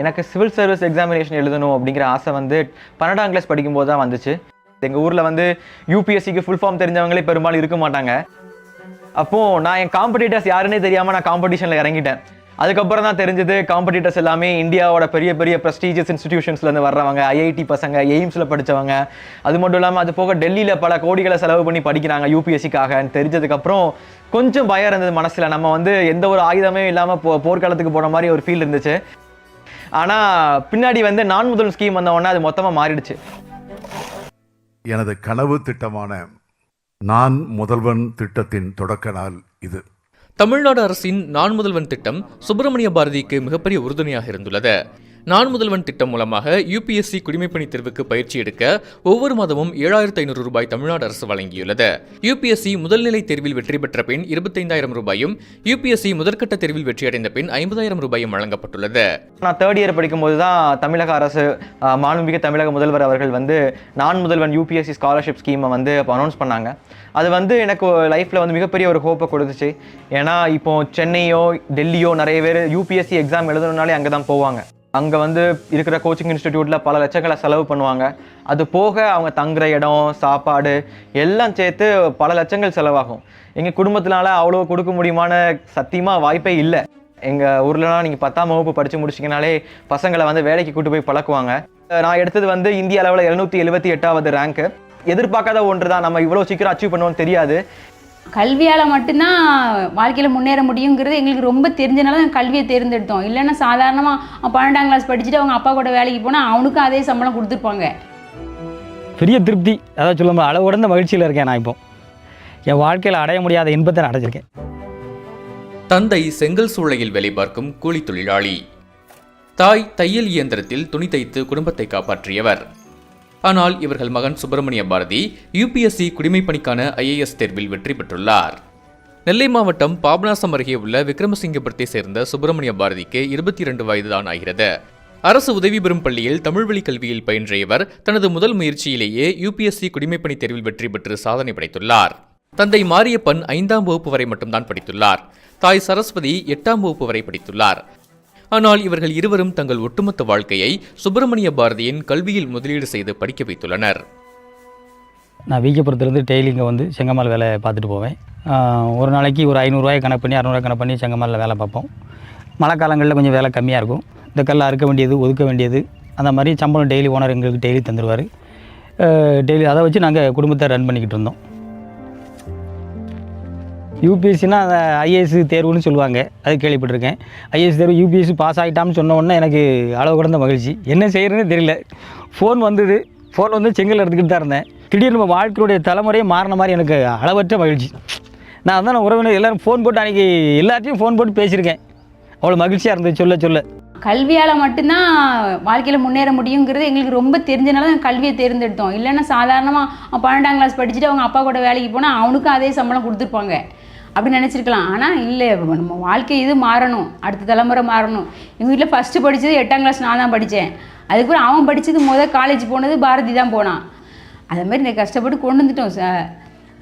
எனக்கு civil service examination எழுதணும் அப்படிங்கிற ஆசை வந்து 12ஆம் கிளாஸ் படிக்கும்போது தான் வந்துச்சு. எங்கள் ஊரில் வந்து யூபிஎஸ்சிக்கு ஃபுல் ஃபார்ம் தெரிஞ்சவங்களே பெரும்பாலும் இருக்க மாட்டாங்க. அப்போது நான் என் காம்படிட்டர்ஸ் யாருன்னே தெரியாமல் நான் காம்படிஷனில் இறங்கிட்டேன். அதுக்கப்புறம் தான் தெரிஞ்சது காம்படிட்டர்ஸ் எல்லாமே இந்தியாவோட பெரிய பெரிய ப்ரெஸ்டீஜியஸ் இன்ஸ்டிடியூஷன்ஸ்லேருந்து வர்றவங்க, ஐஐடி பசங்க, எய்ம்ஸில் படித்தவங்க. அது மட்டும் இல்லாமல் அது போக டெல்லியில் பல கோடிகளை செலவு பண்ணி படிக்கிறாங்க யூபிஎஸ்சிக்காக. தெரிஞ்சதுக்கப்புறம் கொஞ்சம் பயம் இருந்தது மனசில். நம்ம வந்து எந்த ஒரு ஆயுதமே இல்லாமல் போர்க்காலத்துக்கு போன மாதிரி ஒரு ஃபீல் இருந்துச்சு. ஆனால் பின்னாடி வந்து நான் முதல் ஸ்கீம் வந்தவொடனே அது மொத்தமாக மாறிடுச்சு. எனது கனவு திட்டமான நான் முதல்வன் திட்டத்தின் தொடக்க நாள் இது. தமிழ்நாடு அரசின் நான் முதல்வன் திட்டம் சுப்பிரமணிய பாரதிக்கு மிகப்பெரிய உறுதுணையாக இருந்துள்ளது. நான் முதல்வன் திட்டம் மூலமாக யுபிஎஸ்சி குடிமைப்பணி தேர்வுக்கு பயிற்சி எடுக்க ஒவ்வொரு மாதமும் 7500 ரூபாய் தமிழ்நாடு அரசு வழங்கியுள்ளது. யுபிஎஸ்சி முதல்நிலை தேர்வில் வெற்றி பெற்ற பின் 25,000 ரூபாயும், யுபிஎஸ்சி முதற்கட்ட தேர்வில் வெற்றியடைந்த பின் 50,000 ரூபாயும் வழங்கப்பட்டுள்ளது. நான் 3rd இயர் படிக்கும்போது தான் தமிழக அரசு, மாண்புமிகு தமிழக முதல்வர் அவர்கள் வந்து நான் முதல்வன் யூபிஎஸ்சி ஸ்காலர்ஷிப் ஸ்கீமை வந்து அனௌன்ஸ் பண்ணாங்க. அது வந்து எனக்கு லைஃப்பில் வந்து மிகப்பெரிய ஒரு ஹோப்பை கொடுத்துச்சு. ஏன்னா இப்போ சென்னையோ டெல்லியோ நிறைய பேர் யூபிஎஸ்சி எக்ஸாம் எழுதணும்னாலே அங்கே தான் போவாங்க. அங்கே வந்து இருக்கிற கோச்சிங் இன்ஸ்டிடியூட்டில் பல லட்சங்களை செலவு பண்ணுவாங்க. அது போக அவங்க தங்குற இடம், சாப்பாடு எல்லாம் சேர்த்து பல லட்சங்கள் செலவாகும். எங்கள் குடும்பத்தினால அவ்வளோ கொடுக்க முடியுமான சத்தியமாக வாய்ப்பே இல்லை. எங்கள் ஊர்லலாம் நீங்கள் 10ஆம் வகுப்பு படித்து முடிச்சிங்கனாலே பசங்களை வந்து வேலைக்கு கூட்டு போய் பழக்குவாங்க. நான் எடுத்தது வந்து இந்திய அளவில் 778வது ரேங்க்கு. எதிர்பார்க்காத ஒன்று தான். நம்ம இவ்வளோ சீக்கிரம் அச்சீவ் பண்ணுவோம்னு தெரியாது. கல்வியால் மட்டும்தான் வாழ்க்கையில் முன்னேற முடியுங்கிறது எங்களுக்கு ரொம்ப தெரிஞ்சனால தான் கல்வியை தேர்ந்தெடுத்தோம். இல்லைன்னா சாதாரணமாக 12ஆம் கிளாஸ் படிச்சுட்டு அவங்க அப்பா கூட வேலைக்கு போனால் அவனுக்கும் அதே சம்பளம் கொடுத்துருப்பாங்க. பெரிய திருப்தி, அதாவது சொல்லும்போது அளவு உடந்த மகிழ்ச்சியில் இருக்கேன். நான் இப்போ என் வாழ்க்கையில் அடைய முடியாத இன்பத்தை நான் அடைஞ்சிருக்கேன். தந்தை செங்கல் சூளையில் வேலை பார்க்கும் கூலி தொழிலாளி. தாய் தையல் இயந்திரத்தில் துணி தைத்து குடும்பத்தை காப்பாற்றியவர். ஆனால் இவர்கள் மகன் சுப்பிரமணிய பாரதி யுபிஎஸ்சி குடிமைப்பணிக்கான ஐஏஎஸ் தேர்வில் வெற்றி பெற்றுள்ளார். நெல்லை மாவட்டம் பாபநாசம் அருகே உள்ள விக்ரமசிங்கபுரத்தை சேர்ந்த சுப்பிரமணிய பாரதிக்கு 22 வயது தான் ஆகிறது. அரசு உதவி பெறும் பள்ளியில் தமிழ்வழி கல்வியில் பயின்ற இவர் தனது முதல் முயற்சியிலேயே யுபிஎஸ்சி குடிமைப்பணி தேர்வில் வெற்றி பெற்று சாதனை படைத்துள்ளார். தந்தை மாரியப்பன் 5ஆம் வகுப்பு வரை மட்டும்தான் படித்துள்ளார். தாய் சரஸ்வதி 8ஆம் வகுப்பு வரை படித்துள்ளார். ஆனால் இவர்கள் இருவரும் தங்கள் ஒட்டுமொத்த வாழ்க்கையை சுப்பிரமணிய பாரதியின் கல்வியில் முதலீடு செய்து படிக்க வைத்துள்ளனர். நான் விகேபுரத்துலேருந்து டெய்லி இங்கே வந்து செங்கமால் வேலை பார்த்துட்டு போவேன். ஒரு நாளைக்கு ஒரு 500 ரூபாய் கணக்கு பண்ணி 600 கணக்கு பண்ணி செங்கமாலில் வேலை பார்ப்போம். மழை காலங்களில் கொஞ்சம் வேலை கம்மியாக இருக்கும். இந்த கல்லை அறுக்க வேண்டியது, ஒதுக்க வேண்டியது, அந்த மாதிரி சம்பளம் டெய்லி ஓனர் எங்களுக்கு டெய்லி தந்துடுவார். டெய்லி அதை வச்சு நாங்கள் குடும்பத்தை ரன் பண்ணிக்கிட்டு இருந்தோம். யூபிஎஸ்சினா அந்த ஐஏஎஸ் தேர்வுன்னு சொல்லுவாங்க, அது கேள்விப்பட்டிருக்கேன். ஐஏஎஸ் தேர்வு யூபிஎஸ்சி பாஸ் ஆகிட்டான்னு சொன்ன உடனே எனக்கு அளவு கடந்த மகிழ்ச்சி. என்ன செய்கிறேன்னு தெரியல. ஃபோன் வந்தது. ஃபோன் வந்து செங்கல் எடுத்துக்கிட்டு தான் இருந்தேன். திடீர்னு நம்ம வாழ்க்கையுடைய தலைமுறையே மாறின மாதிரி எனக்கு அளவற்ற மகிழ்ச்சி. நான் தான் உறவினர் எல்லோரும் ஃபோன் போட்டு அன்றைக்கி எல்லாத்தையும் ஃபோன் போட்டு பேசியிருக்கேன். அவ்வளோ மகிழ்ச்சியாக இருந்தது சொல்ல சொல்ல. கல்வியால் மட்டும்தான் வாழ்க்கையில் முன்னேற முடியுங்கிறது எங்களுக்கு ரொம்ப தெரிஞ்சனால தான் கல்வியை தேர்ந்தெடுத்தோம். இல்லைன்னா சாதாரணமாக 12ஆம் கிளாஸ் படிச்சுட்டு அவங்க அப்பா கூட வேலைக்கு போனால் அவனுக்கும் அதே சம்பளம் கொடுத்துருப்பாங்க. அப்படி நினச்சிருக்கலாம். ஆனால் இல்லை, நம்ம வாழ்க்கை இது மாறணும், அடுத்த தலைமுறை மாறணும். எங்கள் வீட்டில் ஃபஸ்ட்டு படித்தது 8ஆம் கிளாஸ் நான் தான் படித்தேன். அதுக்கப்புறம் அவன் படித்தது காலேஜ் போனது பாரதி தான் போனான். அதுமாதிரி நான் கஷ்டப்பட்டு கொண்டு வந்துட்டோம்.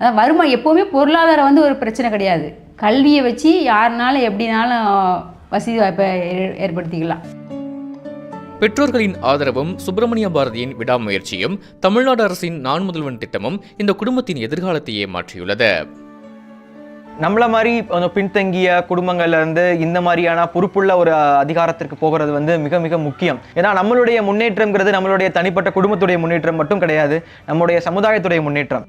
அதான் வருமானம் எப்போவுமே பொருளாதாரம் வந்து ஒரு பிரச்சனை கிடையாது. கல்வியை வச்சு யாருனாலும் எப்படினாலும் வசதி வாய்ப்பை ஏற்படுத்திக்கலாம். பெற்றோர்களின் ஆதரவும் சுப்பிரமணிய பாரதியின் விடாமுயற்சியும் தமிழ்நாடு அரசின் நான் முதல்வன் திட்டமும் இந்த குடும்பத்தின் எதிர்காலத்தையே மாற்றியுள்ளது. நம்மள மாதிரி பின்தங்கிய குடும்பங்கள்ல இருந்து இந்த மாதிரியான பொறுப்புள்ள ஒரு அதிகாரத்திற்கு போகிறது வந்து மிக மிக முக்கியம். ஏன்னா நம்மளுடைய முன்னேற்றம்ங்கிறது நம்மளுடைய தனிப்பட்ட குடும்பத்துடைய முன்னேற்றம் மட்டும் கிடையாது, நம்முடைய சமுதாயத்துடைய முன்னேற்றம்.